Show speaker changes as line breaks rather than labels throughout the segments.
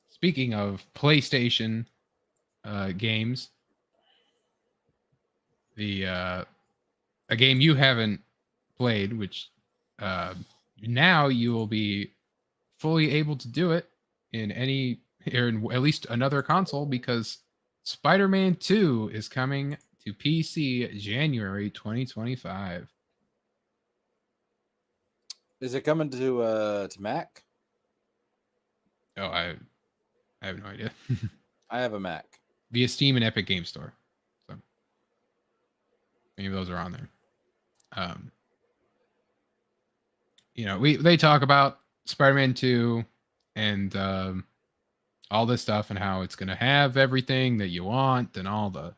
Speaking of PlayStation games, a game you haven't played, which now you will be fully able to do it in any or in at least another console because Spider-Man 2 is coming to PC January 2025.
Is it coming to Mac?
Oh, I have no idea.
I have a Mac.
Via Steam and Epic Game Store. So any of those are on there. Um, they talk about Spider-Man 2 and all this stuff and how it's going to have everything that you want and all the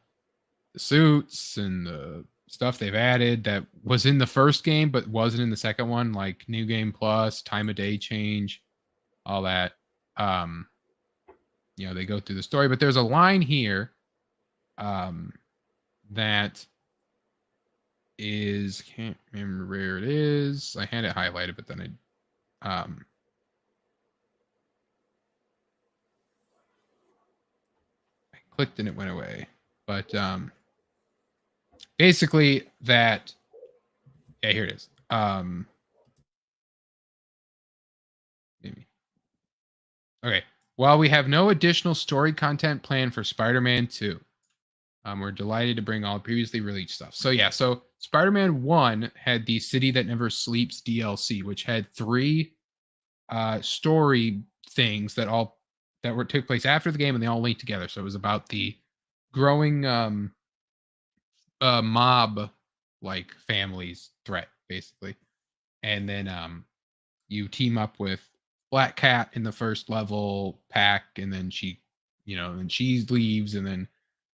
suits and the stuff they've added that was in the first game but wasn't in the second one, like new game plus, time of day change, all that. They go through the story, but there's a line here that is, can't remember where it is. I had it highlighted, but then I clicked and it went away. But basically that, yeah, here it is. Maybe. Okay. While we have no additional story content planned for Spider-Man 2, we're delighted to bring all previously released stuff. So yeah, so Spider-Man 1 had the City That Never Sleeps DLC, which had 3 story things that took place after the game, and they all linked together. So it was about the growing mob like families threat, basically. And then you team up with Black Cat in the first level pack, and then she leaves, and then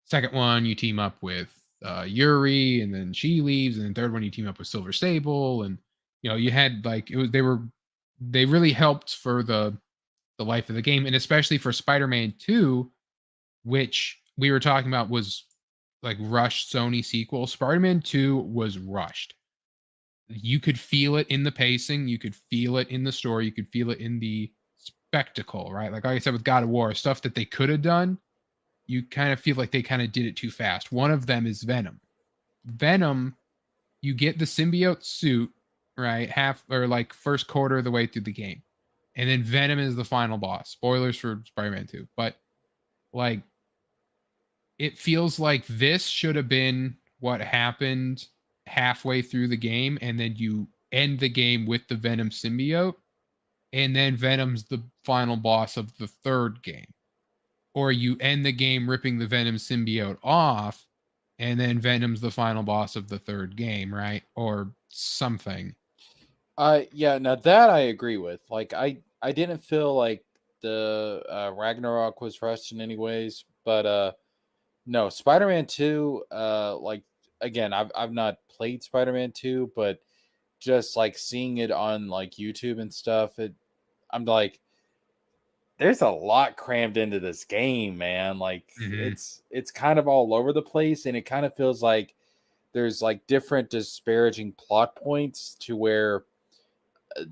second one you team up with Yuri, and then she leaves, and then third one you team up with Silver Sable, and you had like they really helped for the life of the game, and especially for Spider-Man 2, which we were talking about was like rushed Sony sequel. Spider-Man 2 was rushed. You could feel it in the pacing, you could feel it in the story, you could feel it in the spectacle, right? Like I said with God of War, stuff that they could have done, you kind of feel like they kind of did it too fast. One of them is Venom. Venom, you get the symbiote suit, right? Half or like first quarter of the way through the game. And then Venom is the final boss. Spoilers for Spider-Man 2. But like it feels like this should have been what happened halfway through the game, and then you end the game with the Venom symbiote, and then Venom's the final boss of the third game. Or you end the game ripping the Venom symbiote off, and then Venom's the final boss of the third game, right? Or something.
Yeah, now that I agree with. Like I didn't feel like the Ragnarok was rushed in any ways, but no, Spider-Man 2, like again, I've not played Spider-Man 2, but just like seeing it on like YouTube and stuff, I'm like, there's a lot crammed into this game, man. Like
Mm-hmm.
it's kind of all over the place, and it kind of feels like there's like different disparaging plot points to where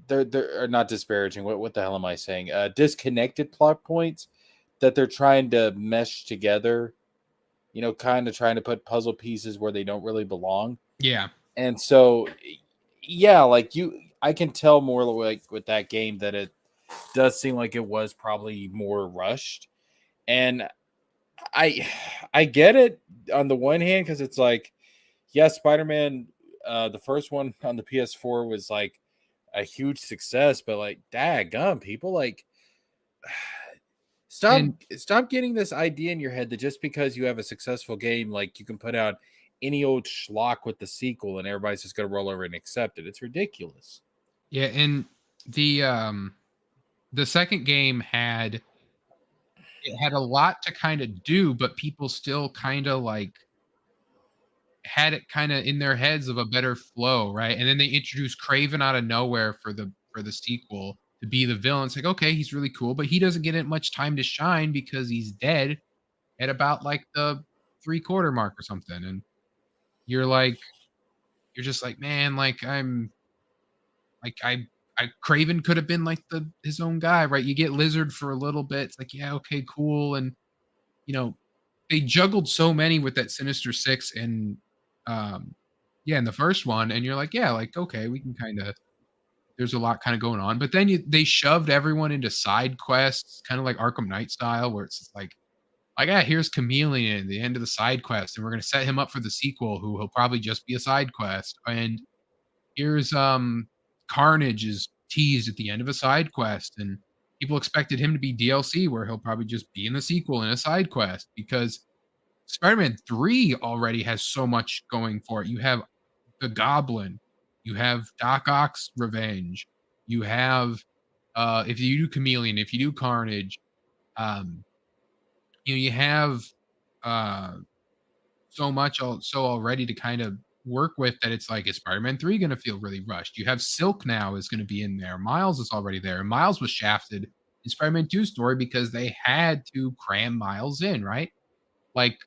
they're not disparaging. What the hell am I saying? Disconnected plot points that they're trying to mesh together. Kind of trying to put puzzle pieces where they don't really belong.
Yeah.
And so, yeah, like I can tell more like with that game that it does seem like it was probably more rushed. And I I get it on the one hand because it's like, yeah, Spider-Man, the first one on the PS4 was like a huge success, but like, daggum, people like
And
stop getting this idea in your head that just because you have a successful game, like you can put out any old schlock with the sequel and everybody's just gonna roll over and accept it. It's ridiculous.
yeah, and the second game had a lot to kind of do, but people still kind of like had it kind of in their heads of a better flow, right? And then they introduced Craven out of nowhere for the sequel to be the villain. It's like, okay, he's really cool, but he doesn't get it much time to shine because he's dead at about like the 3/4 mark or something. And you're like, you're just like, man, like I Craven could have been like his own guy, right? You get Lizard for a little bit. It's like, yeah, okay, cool. And they juggled so many with that Sinister Six and in the first one, and you're like, yeah, like okay, we can kind of. There's a lot kind of going on, but then they shoved everyone into side quests, kind of like Arkham Knight style, where it's just like, yeah, here's Chameleon at the end of the side quest, and we're gonna set him up for the sequel, who will probably just be a side quest, and here's Carnage is teased at the end of a side quest, and people expected him to be DLC, where he'll probably just be in the sequel in a side quest because Spider-Man 3 already has so much going for it. You have the Goblin, you have Doc Ock's revenge, you have if you do Chameleon, if you do Carnage, um, you have uh, so much so already to kind of work with that it's like, is Spider-Man 3 going to feel really rushed? You have Silk now is going to be in there. Miles is already there. And Miles was shafted in Spider-Man 2 story because they had to cram Miles in, right? Like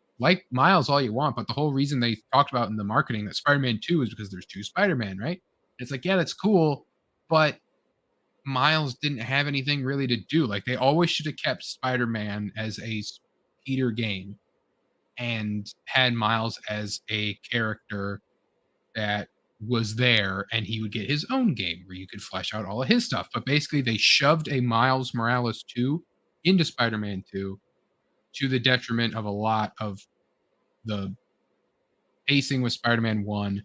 Miles all you want, but the whole reason they talked about in the marketing that Spider-Man 2 is because there's two Spider-Man, right? It's like, yeah, that's cool, but Miles didn't have anything really to do. Like they always should have kept Spider-Man as a Peter game and had Miles as a character that was there, and he would get his own game where you could flesh out all of his stuff. But basically they shoved a Miles Morales 2 into Spider-Man 2 to the detriment of a lot of the pacing with Spider-Man 1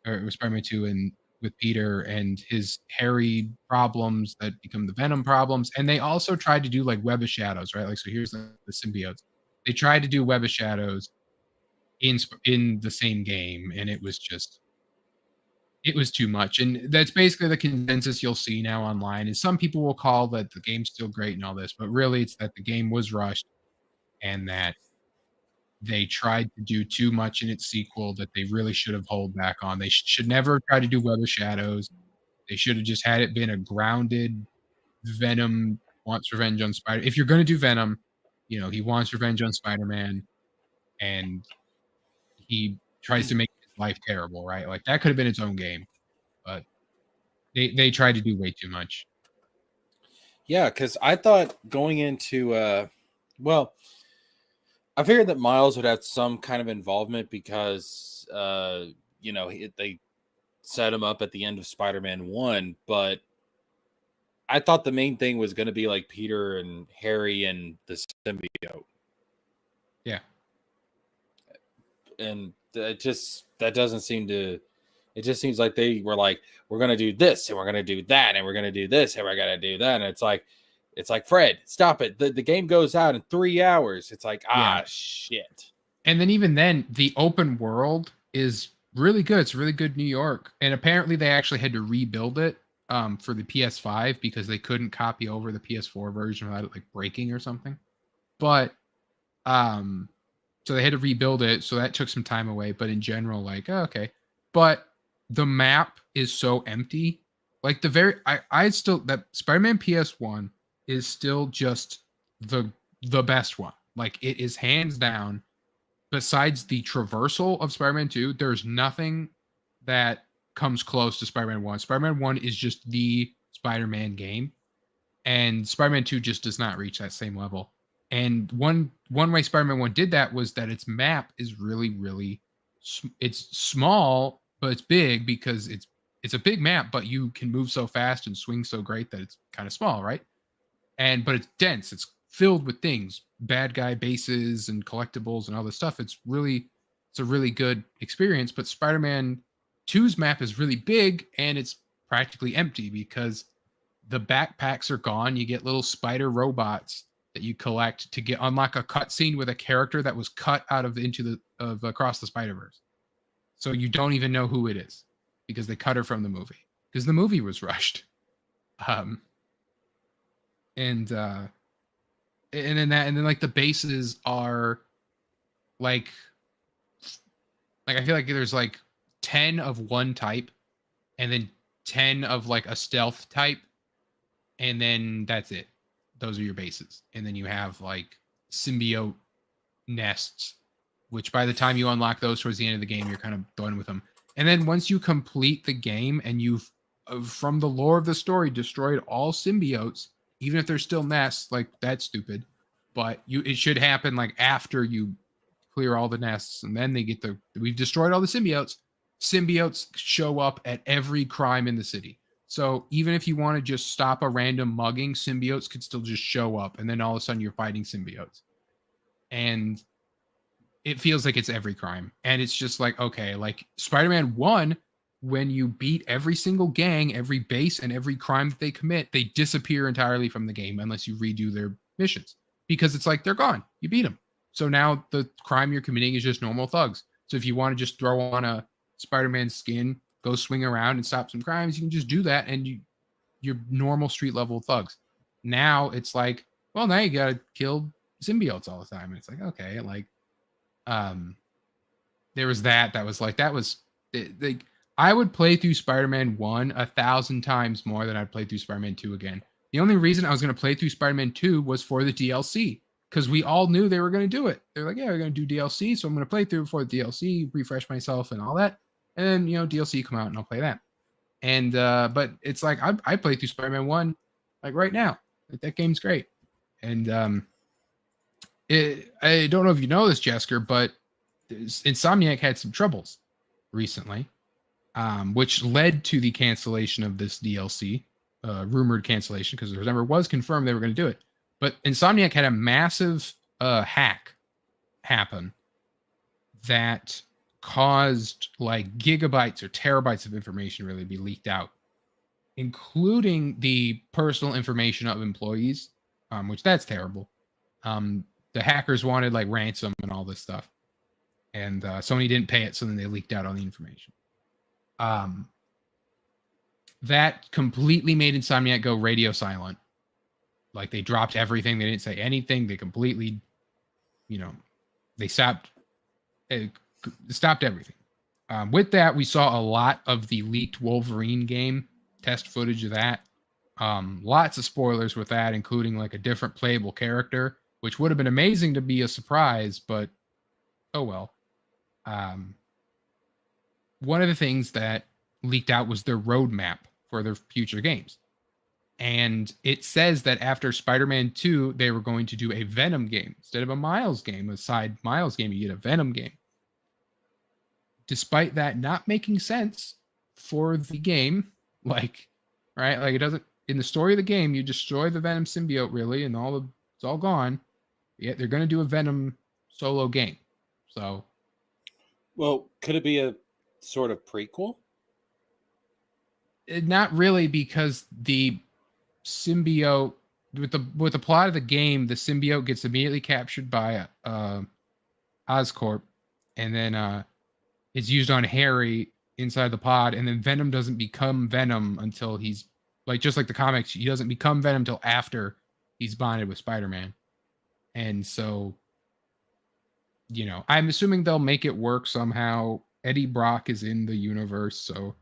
or with Spider-Man 2 and with Peter and his Harry problems that become the Venom problems. And they also tried to do like Web of Shadows, right? Like, so here's the symbiotes. They tried to do Web of Shadows in the same game, and it was too much. And that's basically the consensus you'll see now online. Is some people will call that the game's still great and all this, but really it's that the game was rushed and that they tried to do too much in its sequel that they really should have held back on. They should never try to do Web of Shadows. They should have just had it been a grounded Venom wants revenge on Spider. If you're going to do Venom, he wants revenge on Spider-Man, and he tries to make his life terrible, right? Like that could have been its own game, but they tried to do way too much.
Yeah, because I thought going into I figured that Miles would have some kind of involvement because they set him up at the end of Spider-Man 1, but I thought the main thing was going to be like Peter and Harry and the symbiote.
Yeah.
And that doesn't seem to. It just seems like they were like, we're going to do this and we're going to do that and we're going to do this and we're going to do that. And it's like, Fred, stop it. The game goes out in 3 hours. It's like, shit.
And then even then, the open world is really good. It's really good New York. And apparently they actually had to rebuild it for the PS5 because they couldn't copy over the PS4 version without it like breaking or something. But so they had to rebuild it. So that took some time away. But in general, like, okay. But the map is so empty. Like I still, that Spider-Man PS1 is still just the best one. Like it is hands down. Besides the traversal of Spider-Man 2, there's nothing that comes close to Spider-Man 1. Spider-Man 1 is just the Spider-Man game, and Spider-Man 2 just does not reach that same level. And one way Spider-Man 1 did that was that its map is really, really, it's small, but it's big because it's a big map, but you can move so fast and swing so great that it's kind of small, right? But it's dense. It's filled with things, bad guy bases and collectibles and all this stuff. It's a really good experience. But Spider-Man 2's map is really big and it's practically empty because the backpacks are gone. You get little spider robots that you collect to unlock a cutscene with a character that was cut out of Across the Spider-Verse. So you don't even know who it is because they cut her from the movie because the movie was rushed. And then like the bases are like I feel like there's like 10 of one type and then 10 of like a stealth type, and then that's it. Those are your bases. And then you have like symbiote nests, which by the time you unlock those towards the end of the game, you're kind of done with them. And then once you complete the game and you've from the lore of the story, destroyed all symbiotes, even if they're still nests. Like, that's stupid. But it should happen like after you clear all the nests, and then they get we've destroyed all the symbiotes. Symbiotes show up at every crime in the city. So even if you want to just stop a random mugging, symbiotes could still just show up, and then all of a sudden you're fighting symbiotes. And it feels like it's every crime. And it's just like, okay, like Spider-Man 1, when you beat every single gang, every base, and every crime that they commit, they disappear entirely from the game unless you redo their missions. Because it's like, they're gone. You beat them. So now the crime you're committing is just normal thugs. So if you want to just throw on a Spider-Man skin, go swing around and stop some crimes, you can just do that, and you're normal street level thugs. Now it's like, well, now you gotta kill symbiotes all the time. And it's like, okay, like, there was that was like, I would play through Spider-Man 1 1,000 times more than I'd play through Spider-Man 2 again. The only reason I was going to play through Spider-Man 2 was for the DLC, because we all knew they were going to do it. They're like, yeah, we're going to do DLC, so I'm going to play through before the DLC, refresh myself and all that. And then, DLC come out and I'll play that. And, but it's like, I play through Spider-Man 1, like right now. Like, that game's great. And, I don't know if you know this, Jesker, but Insomniac had some troubles recently, which led to the cancellation of this DLC, rumored cancellation, because remember, it was confirmed they were going to do it. But Insomniac had a massive hack happen that caused like gigabytes or terabytes of information really be leaked out, including the personal information of employees, which that's terrible. The hackers wanted like ransom and all this stuff, and Sony didn't pay it, so then they leaked out all the information. That completely made Insomniac go radio silent. Like, they dropped everything. They didn't say anything. They completely, they stopped everything. With that, we saw a lot of the leaked Wolverine game, test footage of that. Lots of spoilers with that, including like a different playable character, which would have been amazing to be a surprise, but oh well. One of the things that leaked out was their roadmap for their future games. And it says that after Spider-Man 2, they were going to do a Venom game. Instead of a Miles game, a side Miles game, you get a Venom game. Despite that not making sense for the game, like, right? Like, it doesn't, in the story of the game, you destroy the Venom symbiote, really, and it's all gone. Yet they're going to do a Venom solo game. So,
well, could it be a sort of prequel?
Not really, because the symbiote, with the plot of the game, the symbiote gets immediately captured by Oscorp, and then it's used on Harry inside the pod, and then Venom doesn't become Venom until he's like, just like the comics, he doesn't become Venom until after he's bonded with Spider-Man. And so, I'm assuming they'll make it work somehow. Eddie Brock is in the universe, so,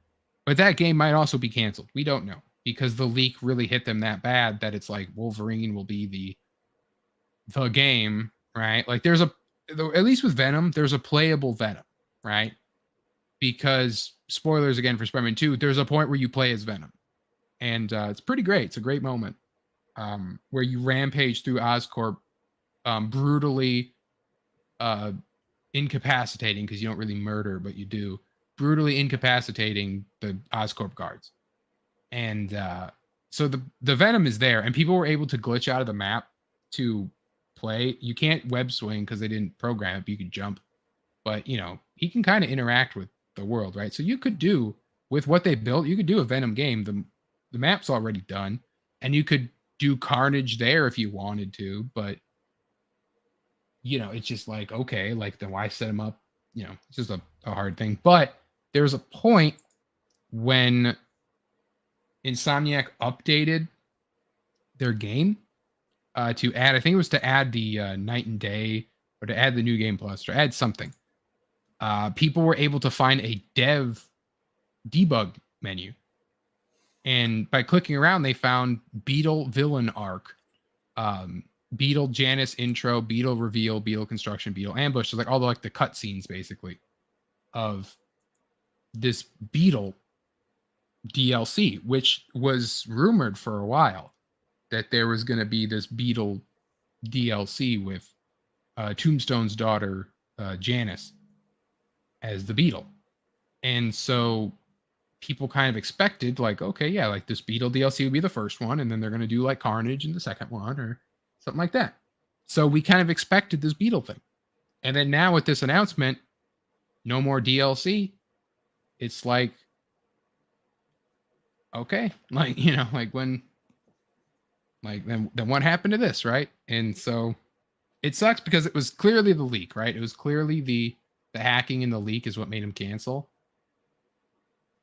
but that game might also be canceled. We don't know, because the leak really hit them that bad that it's like Wolverine will be the game, right? Like, at least with Venom, there's a playable Venom, right? Because, spoilers again for Spider-Man 2, there's a point where you play as Venom. And it's pretty great. It's a great moment where you rampage through Oscorp, brutally incapacitating, because you don't really murder, but you do, brutally incapacitating the Oscorp guards. And so the Venom is there, and people were able to glitch out of the map to play. You can't web swing because they didn't program it, but you can jump. But, he can kind of interact with the world, right? So you could do, with what they built, you could do a Venom game. The map's already done, and you could do Carnage there if you wanted to, but, it's just like, okay, like, then why set him up? It's just a hard thing. But there's a point when Insomniac updated their game to add, I think it was to add the Night and Day, or to add the New Game Plus, or add something. People were able to find a dev debug menu. And by clicking around, they found Beetle villain arc, Beetle Janice intro, Beetle reveal, Beetle construction, Beetle ambush. So like all the cutscenes basically of this Beetle DLC, which was rumored for a while that there was going to be this Beetle DLC with Tombstone's daughter, Janice, as the Beetle. And so people kind of expected, like, okay, yeah, like this Beetle DLC would be the first one, and then they're going to do like Carnage in the second one or something like that. So we kind of expected this Beetle thing. And then now with this announcement, no more DLC. It's like, okay, like, like when, like, then what happened to this, right? And so it sucks because it was clearly the leak, right? It was clearly the hacking in the leak is what made him cancel.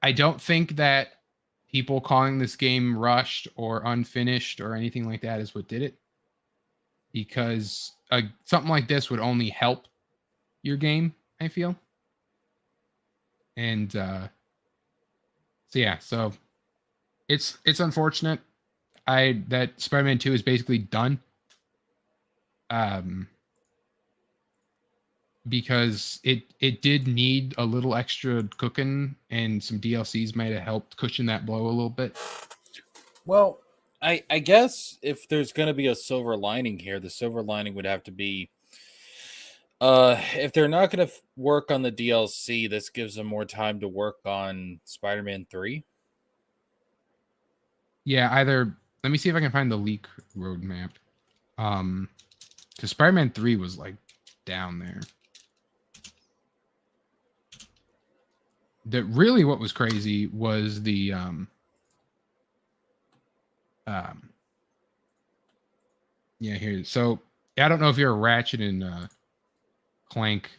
I don't think that people calling this game rushed or unfinished or anything like that is what did it, because something like this would only help your game, I feel. And so yeah, so it's unfortunate. That Spider-Man 2 is basically done. Because it did need a little extra cooking, and some DLCs might have helped cushion that blow a little bit.
Well, I guess if there's going to be a silver lining here, the silver lining would have to be if they're not going to work on the DLC, this gives them more time to work on Spider-Man 3.
Yeah, either let me see if I can find the leak roadmap. Because Spider-Man 3 was like down there. That really what was crazy was the yeah, here. So I don't know if you're a Ratchet and Clank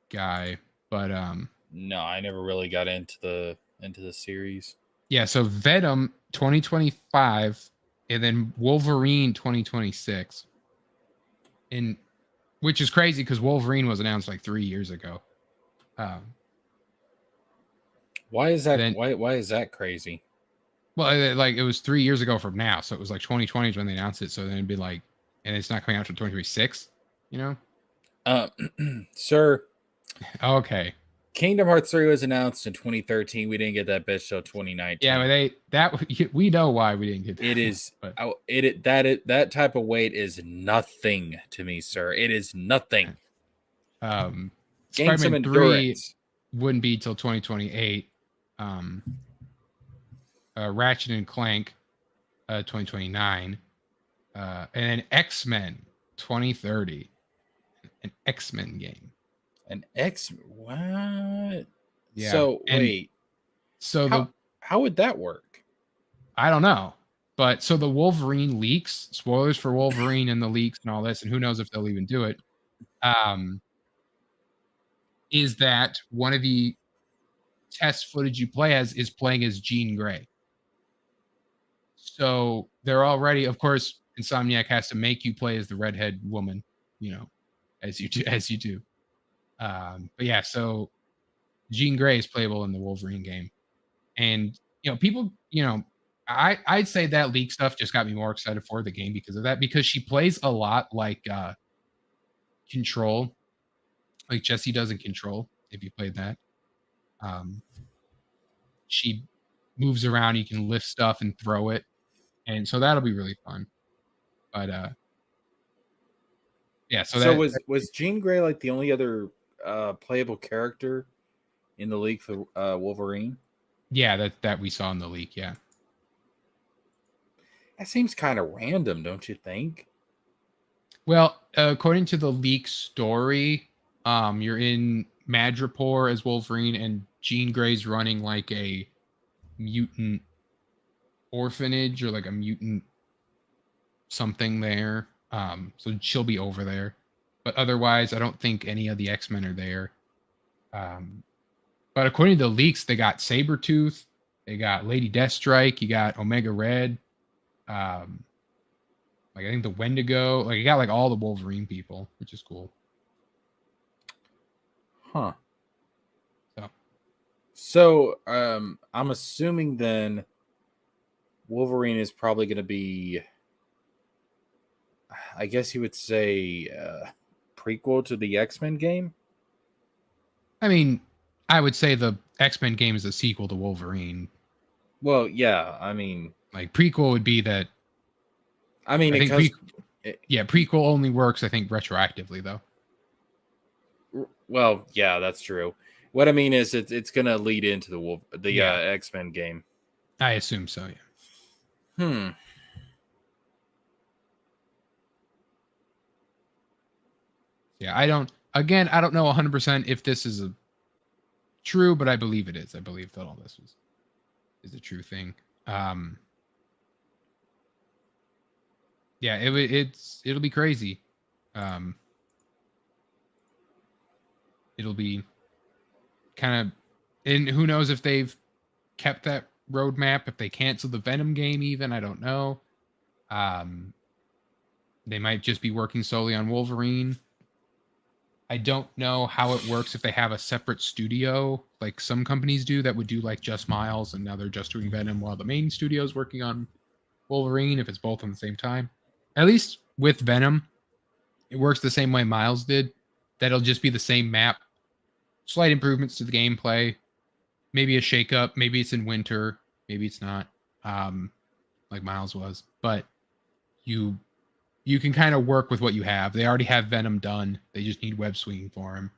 guy, but
no, I never really got into the series.
Yeah, so Venom 2025 and then Wolverine 2026. And which is crazy because Wolverine was announced like 3 years ago.
Why is that? Why is that crazy?
Well, like it was 3 years ago from now, so it was like 2020 is when they announced it. So then it'd be like, and it's not coming out until 2026.
Sir.
Okay.
Kingdom Hearts 3 was announced in 2013. We didn't get that bitch till 2019.
Yeah, but we know why we didn't get that.
It is that type of wait is nothing to me, sir. It is nothing.
Gain some endurance. Wouldn't be till 2028. Ratchet and Clank 2029. And then X-Men 2030. An X-Men game.
What?
Yeah.
So wait.
So
how would that work?
I don't know. But so the Wolverine leaks, spoilers for Wolverine and the leaks and all this, and who knows if they'll even do it. Is that one of the test footage you play as is playing as Jean Grey. So they're already, of course, Insomniac has to make you play as the redhead woman, as you do. But yeah, so Jean Grey is playable in the Wolverine game. And, people, I'd say that leak stuff just got me more excited for the game because of that, because she plays a lot like Control, like Jessie does in Control, if you played that. She moves around, you can lift stuff and throw it. And so that'll be really fun. But yeah, so
was Jean Grey like the only other playable character in the league for Wolverine?
Yeah, that we saw in the leak, yeah.
That seems kind of random, don't you think?
Well, according to the leak story, you're in Madripoor as Wolverine, and Jean Grey's running like a mutant orphanage or like a mutant something there. So she'll be over there. But otherwise, I don't think any of the X-Men are there. But according to the leaks, they got Sabretooth, they got Lady Deathstrike, you got Omega Red, like I think the Wendigo, like you got like all the Wolverine people, which is cool.
Huh. So I'm assuming then Wolverine is probably going to be, I guess you would say, prequel to the X-Men game.
I mean, I would say the X-Men game is a sequel to Wolverine.
Well, yeah, I mean,
Like prequel would be that. I
it
think
comes.
prequel only works. I think retroactively though.
Well, yeah, that's true. What I mean is, it's gonna lead into the X-Men game.
I assume so. Yeah. Yeah, I don't. Again, I don't know 100% if this is true, but I believe it is. I believe that all this is a true thing. Yeah, it'll be crazy. It'll be kind of, and who knows if they've kept that roadmap, if they cancel the Venom game even, I don't know. They might just be working solely on Wolverine. I don't know how it works if they have a separate studio, like some companies do that would do like just Miles, and now they're just doing Venom while the main studio is working on Wolverine, if it's both on the same time. At least with Venom, it works the same way Miles did. That'll just be the same map, slight improvements to the gameplay, maybe a shakeup, maybe it's in winter, maybe it's not, like Miles was. But you can kind of work with what you have. They already have Venom done. They just need web swinging for him.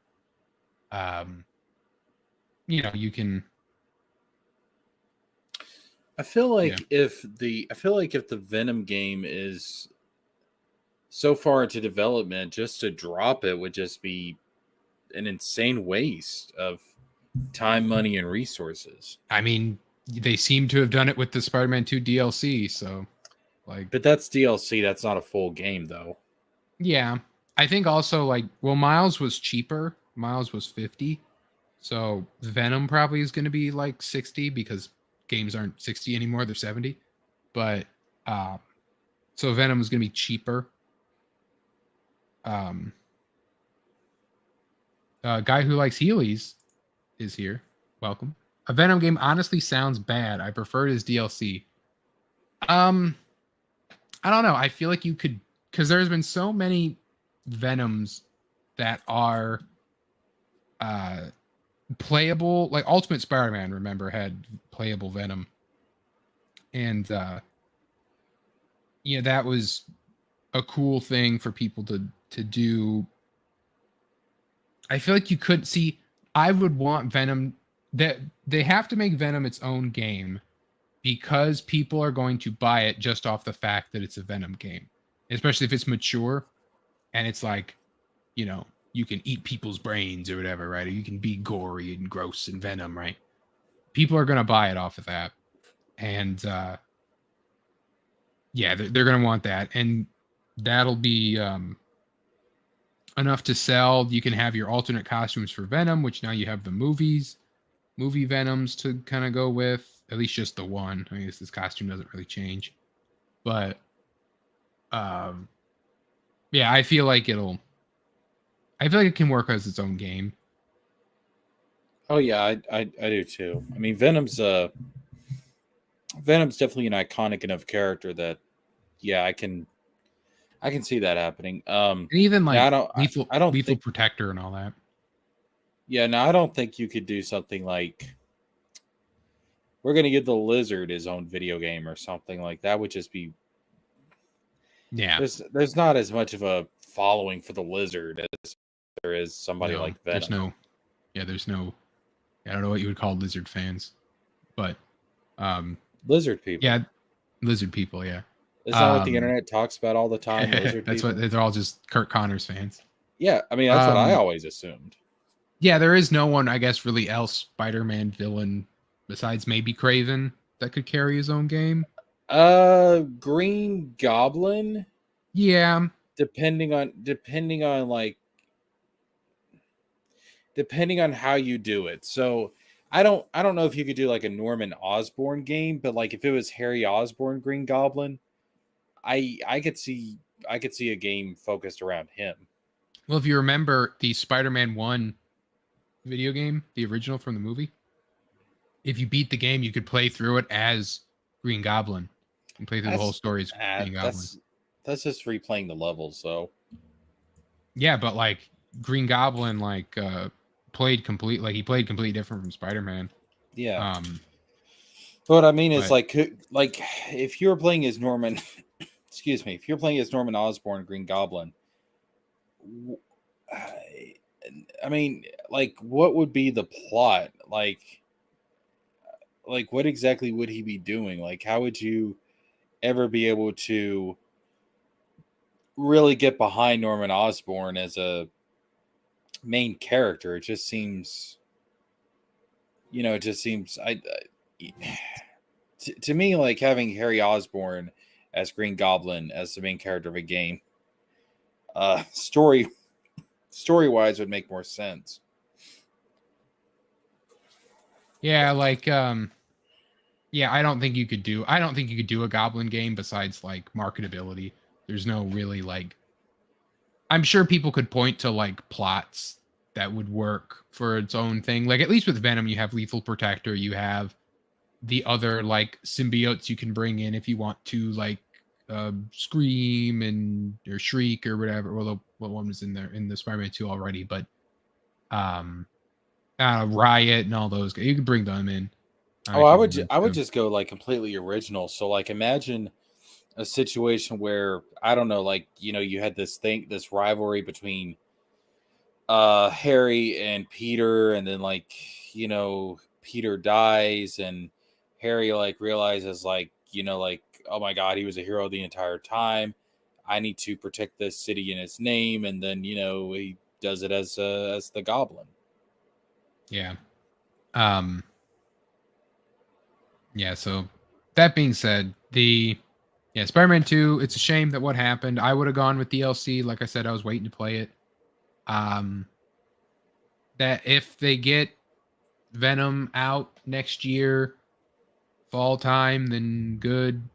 You can.
I feel like if the Venom game is so far into development, just to drop it would just be an insane waste of time, money, and resources.
I mean, they seem to have done it with the Spider-Man 2 DLC, so like.
But that's DLC. That's not a full game, though.
Yeah, I think also like, well, Miles was cheaper. Miles was 50, so Venom probably is going to be like 60 because games aren't 60 anymore; they're 70. But so Venom is going to be cheaper. Guy who likes Heelys is here. Welcome. A Venom game honestly sounds bad. I prefer it as DLC. I don't know. I feel like you could, because there's been so many Venoms that are playable. Like Ultimate Spider-Man, remember, had playable Venom. And that was a cool thing for people to do. I feel like you could see, I would want Venom, that they have to make Venom its own game because people are going to buy it just off the fact that it's a Venom game, especially if it's mature and it's like, you can eat people's brains or whatever, right? Or you can be gory and gross and Venom, right? People are going to buy it off of that. And they're going to want that. And that'll be enough to sell. You can have your alternate costumes for Venom, which now you have the movie Venoms to kind of go with. At least just the one. I guess this costume doesn't really change. But I feel like it can work as its own game.
Oh yeah, I do too. I mean, Venom's definitely an iconic enough character that I can see that happening.
And even like
I don't
lethal
think,
protector and all that.
Yeah, no, I don't think you could do something like, we're going to give the Lizard his own video game or something like that. Would just be, there's not as much of a following for the Lizard as there is somebody like Venom.
There's no I don't know what you would call Lizard fans, but
Lizard people.
Yeah, Lizard people, yeah.
Isn't that what the internet talks about all the time? Lizard
that's
people?
What they're all just Kurt Connors fans.
Yeah, I mean, that's what I always assumed.
Yeah, there is no one, I guess, really else Spider-Man villain besides maybe Kraven that could carry his own game.
Green Goblin.
Yeah.
Depending on how you do it. So I don't know if you could do like a Norman Osborn game, but like if it was Harry Osborn Green Goblin, I could see a game focused around him.
Well, if you remember the Spider-Man 1 video game, the original from the movie, if you beat the game, you could play through it as Green Goblin and play through the whole story as Green Goblin.
That's just replaying the levels, though.
Yeah, but like Green Goblin, played he played completely different from Spider-Man.
Yeah.
Um,
What I mean is
but
like if you're playing as Norman, excuse me, if you're playing as Norman Osborn, Green Goblin, I mean, like, what would be the plot? Like, what exactly would he be doing? Like, how would you ever be able to really get behind Norman Osborn as a main character? It just seems, it just seems to me like having Harry Osborn as Green Goblin as the main character of a game, story wise would make more sense.
yeah, yeah, I don't think you could do a Goblin game besides like marketability. There's no really like I'm sure people could point to like plots that would work for its own thing. Like at least with Venom, you have Lethal Protector, you have the other like symbiotes you can bring in if you want to, like Scream or Shriek or whatever. Well, what one was in there in the Spider-Man 2 already, but Riot and all those guys. You could bring them in. If you wanted
I would
to.
just go like completely original. So like imagine a situation where I don't know, like you had this rivalry between Harry and Peter, and then like Peter dies and Harry like realizes like like, oh my god, he was a hero the entire time. I need to protect this city in his name, and then he does it as the Goblin.
Yeah. Um yeah, so that being said, Spider-Man 2, it's a shame that what happened. I would have gone with DLC. Like I said, I was waiting to play it. That if they get Venom out next year, fall time, then good.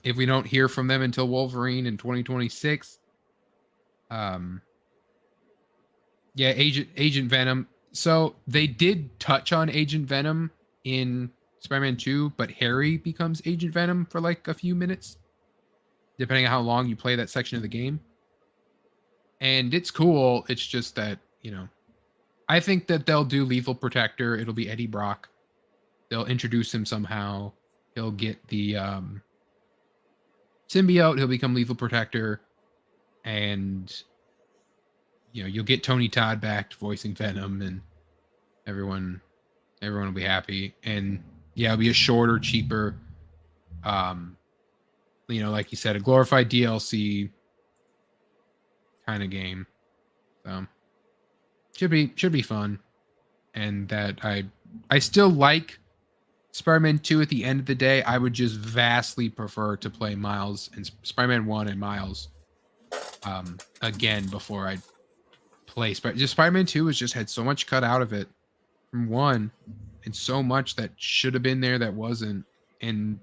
If we don't hear from them until Wolverine in 2026, Agent Venom. So they did touch on Agent Venom in Spider-Man 2, but Harry becomes Agent Venom for like a few minutes, depending on how long you play that section of the game. And it's cool. It's just that, I think that they'll do Lethal Protector. It'll be Eddie Brock. They'll introduce him somehow. He'll get the symbiote. He'll become Lethal Protector. And, you'll get Tony Todd back voicing Venom, and everyone will be happy. And yeah, it'll be a shorter, cheaper, like you said, a glorified DLC kind of game. So should be fun. And that I still like Spider-Man 2 at the end of the day. I would just vastly prefer to play Miles and Spider-Man 1 and Miles again before I play Spider-Man 2 has just had so much cut out of it from 1, and so much that should have been there that wasn't, and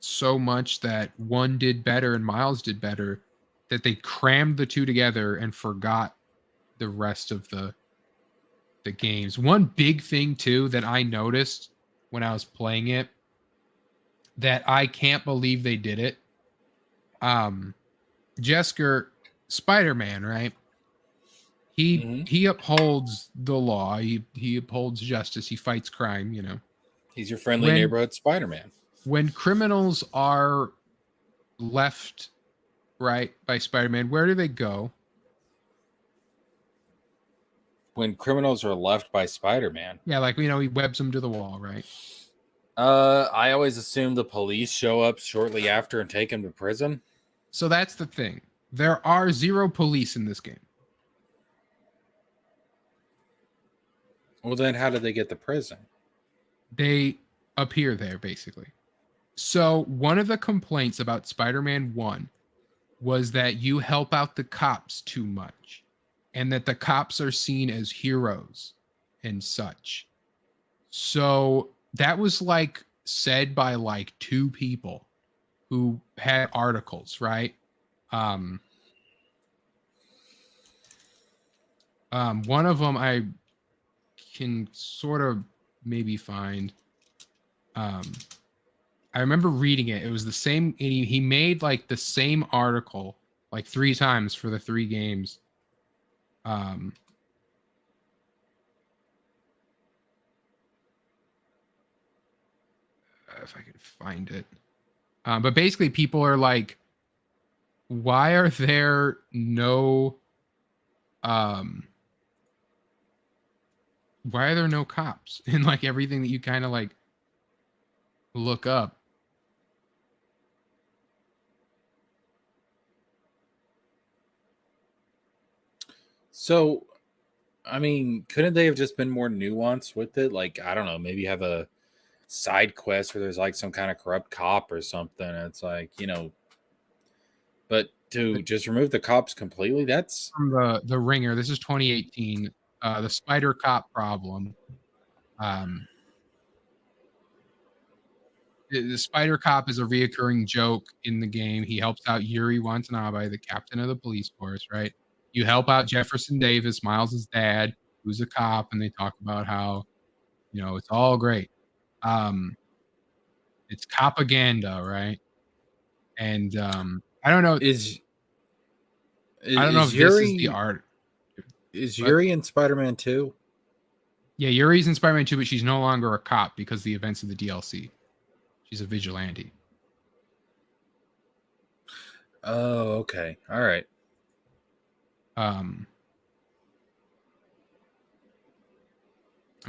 so much that 1 did better and Miles did better, that they crammed the 2 together and forgot the rest of the games. One big thing too that I noticed when I was playing it, that I can't believe they did it. Jesker, Spider-Man, right? He upholds the law. He upholds justice. He fights crime,
He's your friendly neighborhood Spider-Man.
When criminals are left, right, by Spider-Man, where do they go?
When criminals are left by Spider-Man.
Yeah, like, he webs them to the wall, right?
I always assume the police show up shortly after and take him to prison.
So that's the thing. There are 0 police in this game.
Well, then how did they get to prison?
They appear there, basically. So one of the complaints about Spider-Man 1 was that you help out the cops too much, and that the cops are seen as heroes and such. So that was like said by like 2 people who had articles, right? One of them I can sort of maybe find. I remember reading it. It was the same. He made like the same article like 3 times for the 3 games. if I could find it. But basically, people are like, why are there no why are there no cops in like everything that you kind of like look up?
So, I mean, couldn't they have just been more nuanced with it? Like, I don't know, maybe have a side quest where there's like some kind of corrupt cop or something. It's like, but to just remove the cops completely, that's
From the Ringer, this is 2018. The Spider Cop problem. Um, the Spider Cop is a reoccurring joke in the game. He helps out Yuri Watanabe, the captain of the police force, right? You help out Jefferson Davis, Miles's dad, who's a cop, and they talk about how, it's all great. It's propaganda, right? And I don't know.
is
I don't know
is
if this is the
Yuri
art.
is
But
Yuri in Spider-Man 2?
yeah, Yuri's in Spider-Man 2, but she's no longer a cop because of the events of the DLC. She's a vigilante.
Oh, okay. All right.
I'm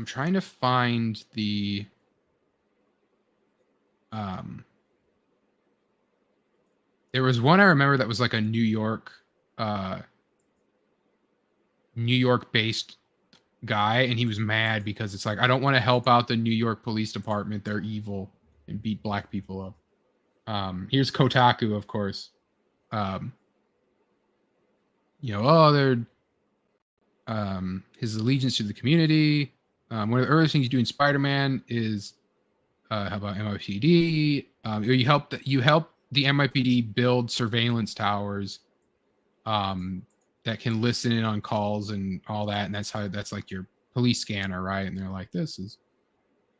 trying to find the there was one I remember that was like a New York based guy, and he was mad because it's like, I don't want to help out the New York Police Department. They're evil and beat black people up. Here's Kotaku, of course. They're his allegiance to the community. One of the earliest things you do in Spider-Man is how about NYPD? You help the NYPD build surveillance towers that can listen in on calls and all that, and that's like your police scanner, right? And they're like, this is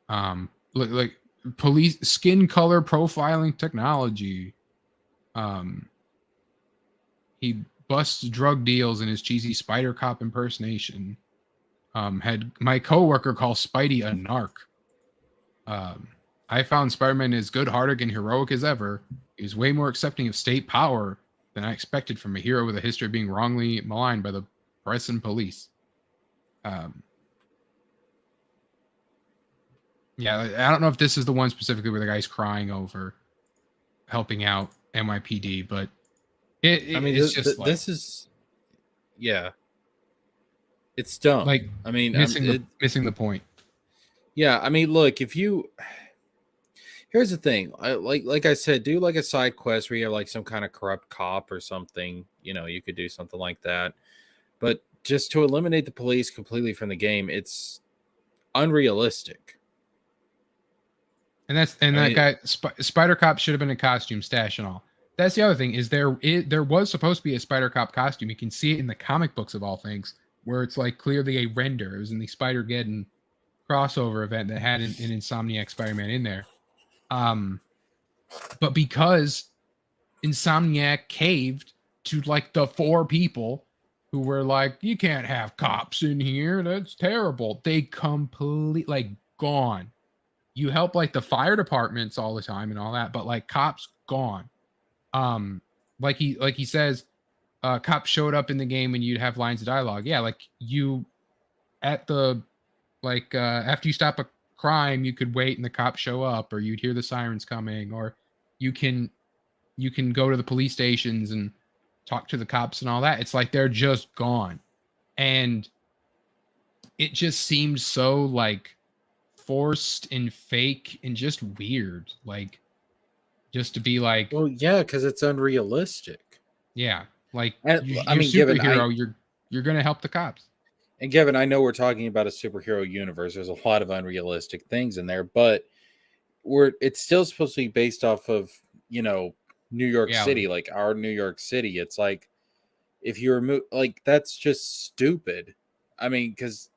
like police skin color profiling technology. He busts drug deals in his cheesy Spider Cop impersonation. Had my coworker call Spidey a narc. I found Spider-Man as good-hearted and heroic as ever. He was way more accepting of state power than I expected from a hero with a history of being wrongly maligned by the press and police. Yeah, I don't know if this is the one specifically where the guy's crying over helping out NYPD, but it's just
this is, yeah, it's dumb.
Like,
I mean,
missing the point.
Yeah, I mean, look, here's the thing, like I said, do like a side quest where you have like some kind of corrupt cop or something. You could do something like that, but just to eliminate the police completely from the game, it's unrealistic.
And that guy, Spider Cop should have been in costume, stash and all. That's the other thing, is there was supposed to be a Spider Cop costume. You can see it in the comic books of all things, where it's like clearly a render. It was in the Spider-Geddon crossover event that had an Insomniac Spider-Man in there. But because Insomniac caved to like the 4 people who were like, you can't have cops in here, that's terrible, they completely like gone. You help like the fire departments all the time and all that, but like cops gone. Like he says, cops showed up in the game and you'd have lines of dialogue. Yeah, like you at the after you stop a crime, you could wait and the cops show up, or you'd hear the sirens coming, or you can go to the police stations and talk to the cops and all that. It's like they're just gone. And it just seems so like forced and fake and just weird. Like, just to be like,
well, yeah, because it's unrealistic.
Yeah, like
you're
superhero, you're gonna help the cops.
And Kevin, I know we're talking about a superhero universe. There's a lot of unrealistic things in there, but it's still supposed to be based off of, New York City, like our New York City. It's like, if you remove, like, that's just stupid. I mean, because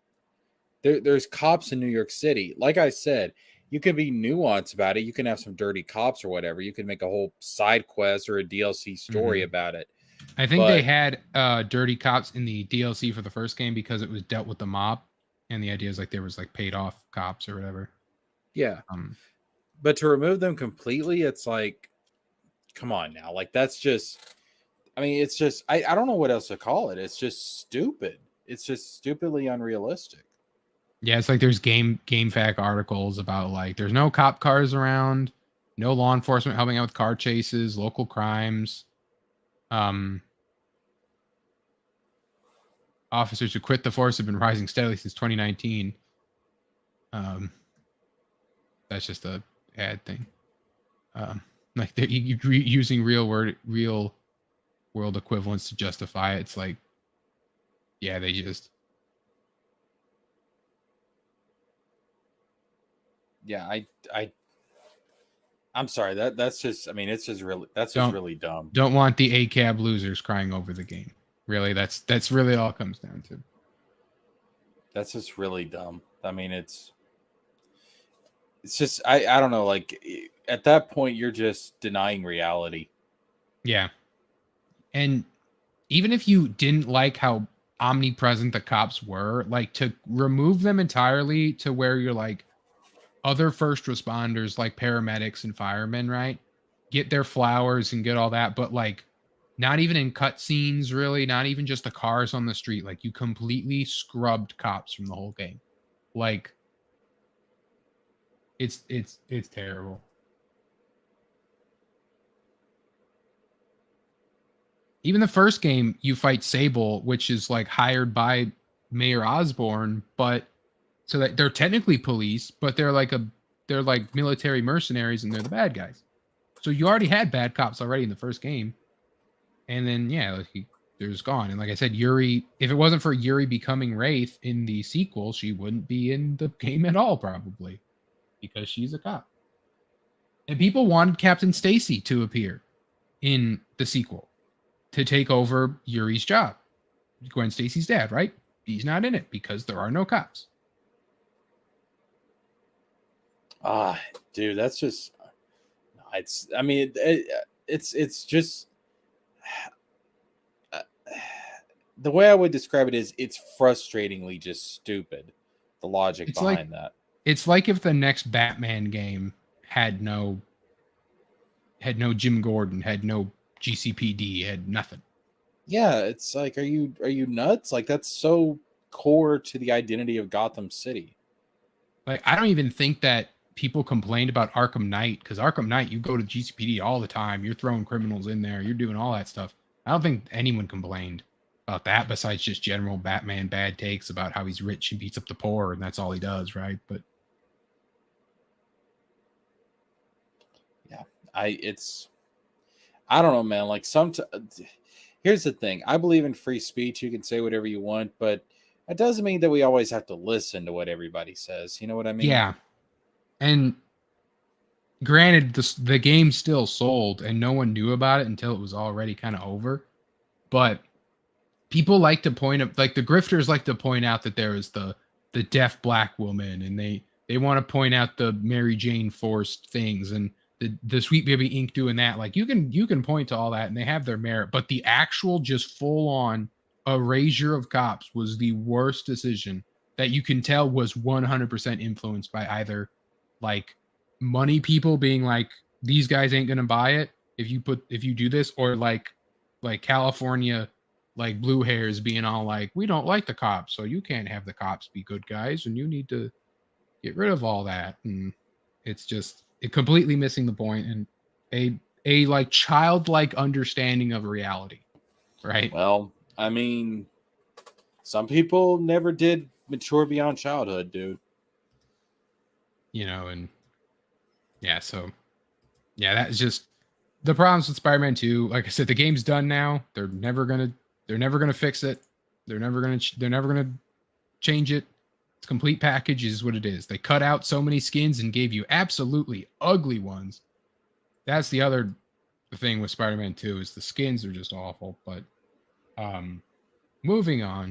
there's cops in New York City. Like I said, you can be nuanced about it. You can have some dirty cops or whatever. You can make a whole side quest or a DLC story about it.
I think they had dirty cops in the DLC for the first game because it was dealt with the mob, and the idea is like there was like paid off cops or whatever.
Yeah. but to remove them completely, it's like, come on now. Like, that's just, I mean, it's just, I don't know what else to call it. It's just stupid. It's just stupidly unrealistic.
Yeah, it's like there's GameFAQ articles about like there's no cop cars around, no law enforcement helping out with car chases, local crimes. Officers who quit the force have been rising steadily since 2019. That's just a ad thing. Like they're using real world equivalents to justify it. It's like, yeah, they just.
Yeah, I'm sorry. That's just, I mean, it's just really, that's just really dumb.
Don't want the ACAB losers crying over the game. Really, that's really all it comes down to.
That's just really dumb. I mean, it's just, I don't know. Like, at that point, you're just denying reality.
Yeah. And even if you didn't like how omnipresent the cops were, like to remove them entirely to where you're like other first responders like paramedics and firemen, right? Get their flowers and get all that, but like not even in cutscenes, really, not even just the cars on the street. Like you completely scrubbed cops from the whole game. Like it's terrible. Even the first game, you fight Sable, which is like hired by Mayor Osborn, but so that they're technically police, but they're like military mercenaries and they're the bad guys. So you already had bad cops already in the first game. And then yeah, like they're just gone. And like I said, Yuri, if it wasn't for Yuri becoming Wraith in the sequel, she wouldn't be in the game at all, probably. Because she's a cop. And people wanted Captain Stacy to appear in the sequel to take over Yuri's job. Gwen Stacy's dad, right? He's not in it because there are no cops.
Dude, that's just, it's, I mean, it's just, the way I would describe it is it's frustratingly just stupid. The logic behind that.
It's like if the next Batman game had no Jim Gordon, had no GCPD, had nothing.
Yeah, it's like, are you nuts? Like, that's so core to the identity of Gotham City.
Like, I don't even think that people complained about Arkham Knight, because Arkham Knight, you go to GCPD all the time, you're throwing criminals in there, you're doing all that stuff. I don't think anyone complained about that besides just general Batman bad takes about how he's rich and beats up the poor and that's all he does, right? But
yeah, I don't know, man. Like, here's the thing. I believe in free speech. You can say whatever you want, but it doesn't mean that we always have to listen to what everybody says. You know what I mean?
Yeah. And granted, the game still sold and no one knew about it until it was already kind of over. But people like to point up, like the grifters like to point out that there is the deaf black woman, and they want to point out the Mary Jane forced things and the Sweet Baby Inc. doing that. Like you can point to all that and they have their merit, but the actual just full on erasure of cops was the worst decision that you can tell was 100% influenced by either like money people being like, these guys ain't gonna buy it if you do this, or like California, like blue hairs being all like, we don't like the cops, so you can't have the cops be good guys and you need to get rid of all that. And it's just it completely missing the point and a like childlike understanding of reality, right?
Well, I mean, some people never did mature beyond childhood, dude.
You know, and yeah, so yeah, that's just the problems with Spider-Man 2. Like I said, the game's done now. They're never gonna fix it. They're never gonna change it. It's complete package is what it is. They cut out so many skins and gave you absolutely ugly ones. That's the other thing with Spider-Man 2 is the skins are just awful. But moving on.